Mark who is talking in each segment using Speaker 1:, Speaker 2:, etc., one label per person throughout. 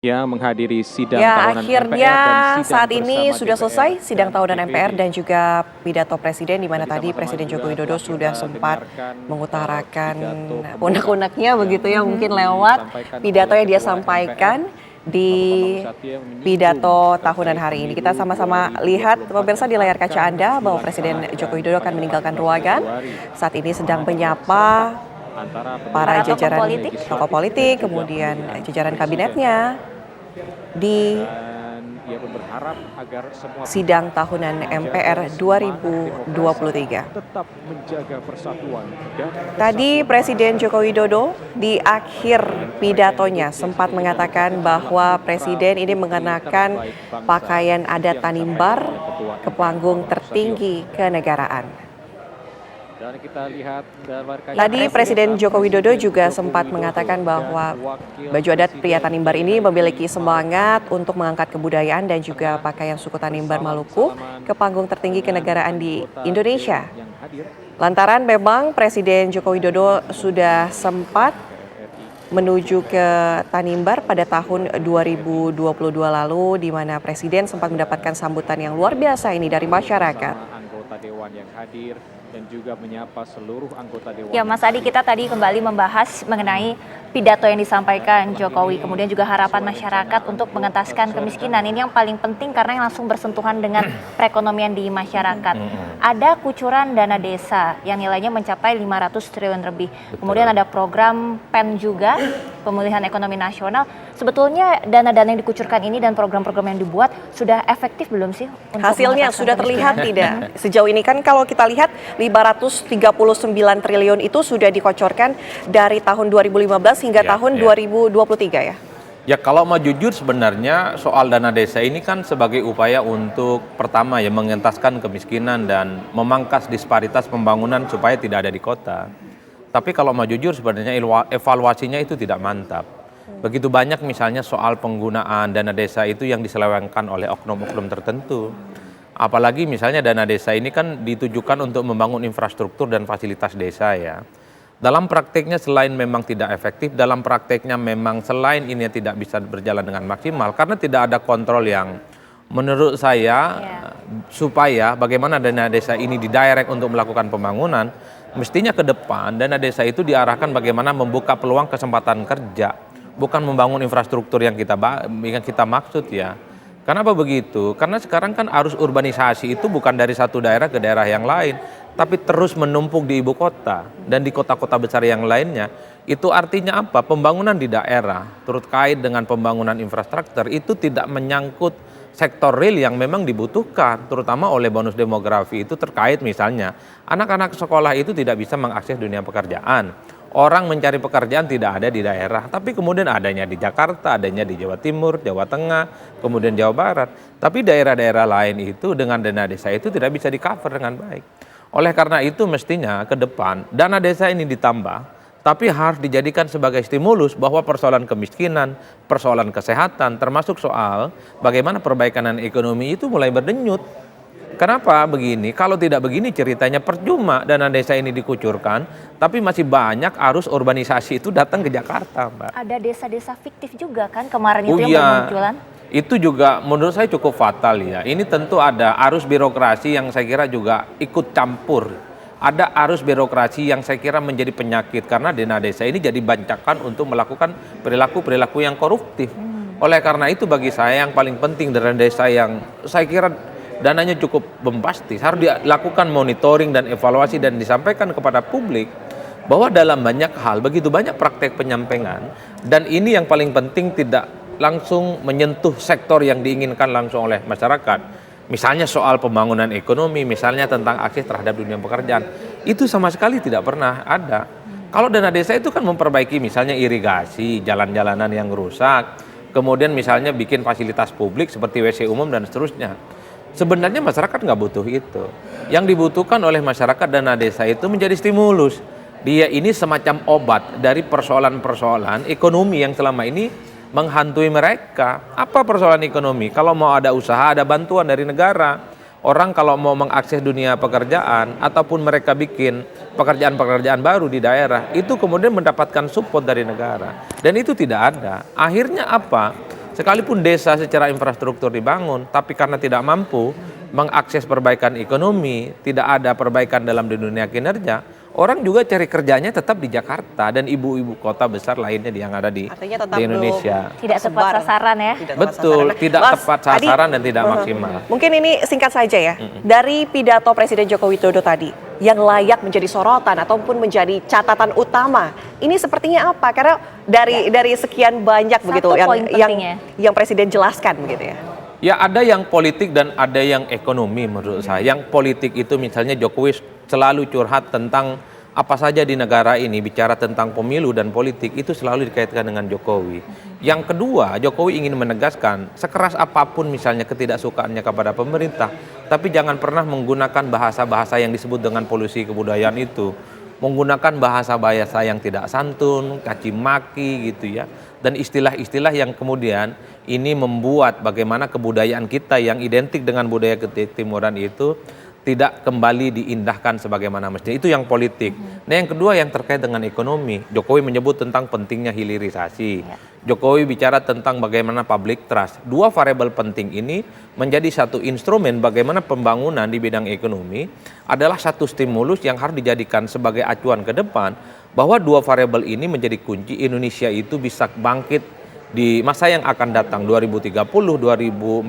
Speaker 1: yang menghadiri sidang
Speaker 2: Ya,
Speaker 1: tahunan
Speaker 2: akhirnya
Speaker 1: MPR dan sidang
Speaker 2: saat ini
Speaker 1: bersama
Speaker 2: sudah
Speaker 1: DPR
Speaker 2: selesai sidang
Speaker 1: dan
Speaker 2: tahunan MPR
Speaker 1: DPD.
Speaker 2: dan juga pidato Presiden, di mana
Speaker 1: Tadi
Speaker 2: tadi
Speaker 1: sama-sama
Speaker 2: Presiden Joko
Speaker 1: juga
Speaker 2: Widodo
Speaker 1: telah
Speaker 2: sudah
Speaker 1: kita
Speaker 2: sempat
Speaker 1: dengarkan
Speaker 2: mengutarakan
Speaker 1: pidato pembuka
Speaker 2: unek-uneknya begitu ya,
Speaker 1: yang
Speaker 2: mungkin lewat
Speaker 1: disampaikan
Speaker 2: pidato
Speaker 1: oleh
Speaker 2: yang dia
Speaker 1: Ketua
Speaker 2: sampaikan
Speaker 1: MPR
Speaker 2: di
Speaker 1: Bapak Bambang Susatyo yang menyinggung
Speaker 2: pidato tahunan
Speaker 1: terkait
Speaker 2: hari ini.
Speaker 1: pemilu
Speaker 2: Kita sama-sama lihat
Speaker 1: 2024
Speaker 2: pemirsa
Speaker 1: yang
Speaker 2: di layar kaca
Speaker 1: akan
Speaker 2: Anda bahwa Presiden
Speaker 1: dilaksanakan
Speaker 2: Joko Widodo akan
Speaker 1: pada
Speaker 2: meninggalkan
Speaker 1: 14
Speaker 2: ruangan.
Speaker 1: Februari.
Speaker 2: Saat ini
Speaker 1: Di
Speaker 2: sedang
Speaker 1: mana
Speaker 2: menyapa
Speaker 1: antara
Speaker 2: para
Speaker 1: pemilihan
Speaker 2: jajaran
Speaker 1: legislatif
Speaker 2: tokoh
Speaker 1: dan
Speaker 2: politik,
Speaker 1: juga
Speaker 2: kemudian
Speaker 1: pemilihan
Speaker 2: jajaran
Speaker 1: presiden.
Speaker 2: kabinetnya di
Speaker 1: Dan ia pun berharap agar semua
Speaker 2: sidang
Speaker 1: pihak
Speaker 2: tahunan
Speaker 1: menjaga
Speaker 2: MPR
Speaker 1: semangat demokrasi,
Speaker 2: 2023.
Speaker 1: tetap menjaga persatuan dan
Speaker 2: Tadi
Speaker 1: kesatuan
Speaker 2: Presiden
Speaker 1: bangsa.
Speaker 2: Joko Widodo di akhir pidatonya sempat mengatakan bahwa Presiden ini mengenakan pakaian adat Tanimbar ke panggung tertinggi kenegaraan.
Speaker 1: Dan kita lihat
Speaker 2: Tadi Presiden Joko Widodo juga sempat mengatakan bahwa baju adat pria Tanimbar ini memiliki semangat untuk mengangkat kebudayaan dan juga pakaian suku Tanimbar Maluku ke panggung tertinggi kenegaraan di Indonesia. Lantaran memang Presiden Joko Widodo sudah sempat menuju ke Tanimbar pada tahun 2022 lalu, di mana Presiden sempat mendapatkan sambutan yang luar biasa ini dari masyarakat.
Speaker 1: Anggota Dewan yang hadir dan juga menyapa seluruh anggota Dewan.
Speaker 3: Ya Mas Adi, kita tadi kembali membahas mengenai pidato yang disampaikan Jokowi, kemudian juga harapan masyarakat untuk mengentaskan kemiskinan. Ini yang paling penting karena yang langsung bersentuhan dengan perekonomian di masyarakat. Ada kucuran dana desa yang nilainya mencapai 500 triliun lebih. Kemudian ada program PEN juga, pemulihan ekonomi nasional. Sebetulnya dana-dana yang dikucurkan ini dan program-program yang dibuat sudah efektif belum sih? Untuk
Speaker 2: Hasilnya sudah terlihat tidak? Sejauh ini kan kalau kita lihat 539 triliun itu sudah dikocorkan dari tahun 2015 hingga tahun 2023 ya?
Speaker 4: Ya kalau mau jujur sebenarnya soal dana desa ini kan sebagai upaya untuk pertama ya mengentaskan kemiskinan dan memangkas disparitas pembangunan supaya tidak ada di kota. Tapi kalau mau jujur sebenarnya evaluasinya itu tidak mantap. Begitu banyak misalnya soal penggunaan dana desa itu yang diselewengkan oleh oknum-oknum tertentu. Apalagi misalnya dana desa ini kan ditujukan untuk membangun infrastruktur dan fasilitas desa ya. Dalam prakteknya selain memang tidak efektif, dalam prakteknya memang selain ini tidak bisa berjalan dengan maksimal karena tidak ada kontrol yang menurut saya supaya bagaimana dana desa ini didirect untuk melakukan pembangunan, mestinya ke depan dana desa itu diarahkan bagaimana membuka peluang kesempatan kerja, bukan membangun infrastruktur yang kita maksud ya. Kenapa begitu? Karena sekarang kan arus urbanisasi itu bukan dari satu daerah ke daerah yang lain, tapi terus menumpuk di ibu kota dan di kota-kota besar yang lainnya. Itu artinya apa? Pembangunan di daerah, terkait dengan pembangunan infrastruktur itu tidak menyangkut sektor real yang memang dibutuhkan, terutama oleh bonus demografi itu terkait misalnya anak-anak sekolah itu tidak bisa mengakses dunia pekerjaan. Orang mencari pekerjaan tidak ada di daerah, tapi kemudian adanya di Jakarta, adanya di Jawa Timur, Jawa Tengah, kemudian Jawa Barat. Tapi daerah-daerah lain itu dengan dana desa itu tidak bisa di-cover dengan baik. Oleh karena itu mestinya ke depan dana desa ini ditambah, tapi harus dijadikan sebagai stimulus bahwa persoalan kemiskinan, persoalan kesehatan, termasuk soal bagaimana perbaikan ekonomi itu mulai berdenyut. Kenapa begini? Kalau tidak begini ceritanya percuma dana desa ini dikucurkan, tapi masih banyak arus urbanisasi itu datang ke Jakarta, Mbak.
Speaker 3: Ada desa-desa fiktif juga kan kemarin itu yang bermunculan?
Speaker 4: Itu juga menurut saya cukup fatal ya. Ini tentu ada arus birokrasi yang saya kira juga ikut campur. Ada arus birokrasi yang saya kira menjadi penyakit karena dana desa ini jadi bancakan untuk melakukan perilaku-perilaku yang koruptif. Oleh karena itu bagi saya yang paling penting dana desa yang saya kira dananya cukup bombastis, harus dilakukan monitoring dan evaluasi dan disampaikan kepada publik bahwa dalam banyak hal begitu banyak praktek penyampaian dan ini yang paling penting tidak langsung menyentuh sektor yang diinginkan langsung oleh masyarakat. Misalnya soal pembangunan ekonomi, misalnya tentang akses terhadap dunia pekerjaan, itu sama sekali tidak pernah ada. Kalau dana desa itu kan memperbaiki misalnya irigasi, jalan-jalanan yang rusak, kemudian misalnya bikin fasilitas publik seperti WC umum dan seterusnya. Sebenarnya masyarakat nggak butuh itu. Yang dibutuhkan oleh masyarakat dana desa itu menjadi stimulus. Dia ini semacam obat dari persoalan-persoalan ekonomi yang selama ini menghantui mereka. Apa persoalan ekonomi? Kalau mau ada usaha, ada bantuan dari negara. Orang kalau mau mengakses dunia pekerjaan ataupun mereka bikin pekerjaan-pekerjaan baru di daerah, itu kemudian mendapatkan support dari negara. Dan itu tidak ada. Akhirnya apa? Sekalipun desa secara infrastruktur dibangun, tapi karena tidak mampu mengakses perbaikan ekonomi, tidak ada perbaikan dalam dunia kinerja, orang juga cari kerjanya tetap di Jakarta dan ibu-ibu kota besar lainnya yang ada di Indonesia.
Speaker 3: Tidak tepat sasaran ya.
Speaker 4: Betul, tidak
Speaker 2: Mas
Speaker 4: tepat
Speaker 2: Adi,
Speaker 4: sasaran dan tidak maksimal.
Speaker 2: Mungkin ini singkat saja ya, dari pidato Presiden Joko Widodo tadi, yang layak menjadi sorotan ataupun menjadi catatan utama, ini sepertinya apa? Karena dari sekian banyak begitu yang Presiden jelaskan begitu ya.
Speaker 4: Ya ada yang politik dan ada yang ekonomi menurut saya. Yang politik itu misalnya Jokowi selalu curhat tentang apa saja di negara ini, bicara tentang pemilu dan politik itu selalu dikaitkan dengan Jokowi. Yang kedua, Jokowi ingin menegaskan sekeras apapun misalnya ketidaksukaannya kepada pemerintah, tapi jangan pernah menggunakan bahasa-bahasa yang disebut dengan polusi kebudayaan itu. Menggunakan bahasa-bahasa yang tidak santun, caci maki gitu ya. Dan istilah-istilah yang kemudian ini membuat bagaimana kebudayaan kita yang identik dengan budaya ketimuran itu tidak kembali diindahkan sebagaimana mestinya. Itu yang politik. Nah yang kedua yang terkait dengan ekonomi. Jokowi menyebut tentang pentingnya hilirisasi. Jokowi bicara tentang bagaimana public trust. Dua variabel penting ini menjadi satu instrumen bagaimana pembangunan di bidang ekonomi adalah satu stimulus yang harus dijadikan sebagai acuan ke depan bahwa dua variabel ini menjadi kunci Indonesia itu bisa bangkit di masa yang akan datang 2030, 2045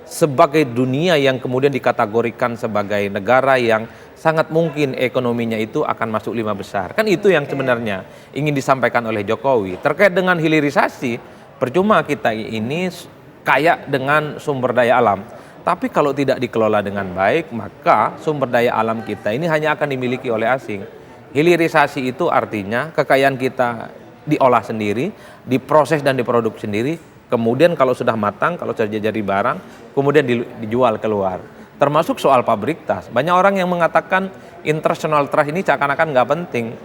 Speaker 4: sebagai dunia yang kemudian dikategorikan sebagai negara yang sangat mungkin ekonominya itu akan masuk 5 besar. Kan itu yang sebenarnya ingin disampaikan oleh Jokowi. Terkait dengan hilirisasi, percuma kita ini kaya dengan sumber daya alam. Tapi kalau tidak dikelola dengan baik, maka sumber daya alam kita ini hanya akan dimiliki oleh asing. Hilirisasi itu artinya kekayaan kita diolah sendiri, diproses dan diproduksi sendiri. Kemudian kalau sudah matang, kalau sudah jadi barang, kemudian dijual keluar. Termasuk soal pabrik tas. Banyak orang yang mengatakan international trust ini seakan-akan nggak penting.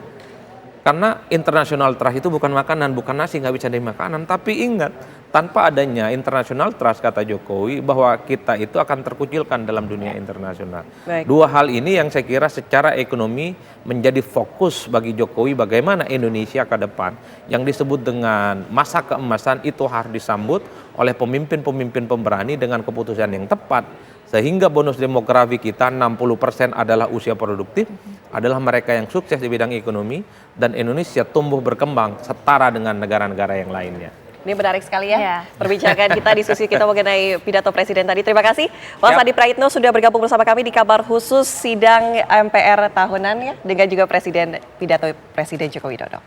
Speaker 4: Karena international trust itu bukan makanan, bukan nasi, nggak bisa jadi makanan. Tapi ingat, tanpa adanya international trust, kata Jokowi, bahwa kita itu akan terkucilkan dalam dunia internasional.
Speaker 2: Baik.
Speaker 4: Dua hal ini yang saya kira secara ekonomi menjadi fokus bagi Jokowi bagaimana Indonesia ke depan. Yang disebut dengan masa keemasan itu harus disambut oleh pemimpin-pemimpin pemberani dengan keputusan yang tepat. Sehingga bonus demografi kita 60% adalah usia produktif, adalah mereka yang sukses di bidang ekonomi, dan Indonesia tumbuh berkembang setara dengan negara-negara yang lainnya.
Speaker 2: Ini menarik sekali ya, perbincangan kita, diskusi kita mengenai pidato Presiden tadi. Terima kasih Mas Adi Praitno sudah bergabung bersama kami di kabar khusus sidang MPR tahunan ya, dengan juga pidato Presiden Joko Widodo.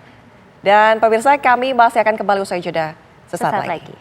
Speaker 2: Dan pemirsa, kami masih akan kembali usai jeda sesaat lagi.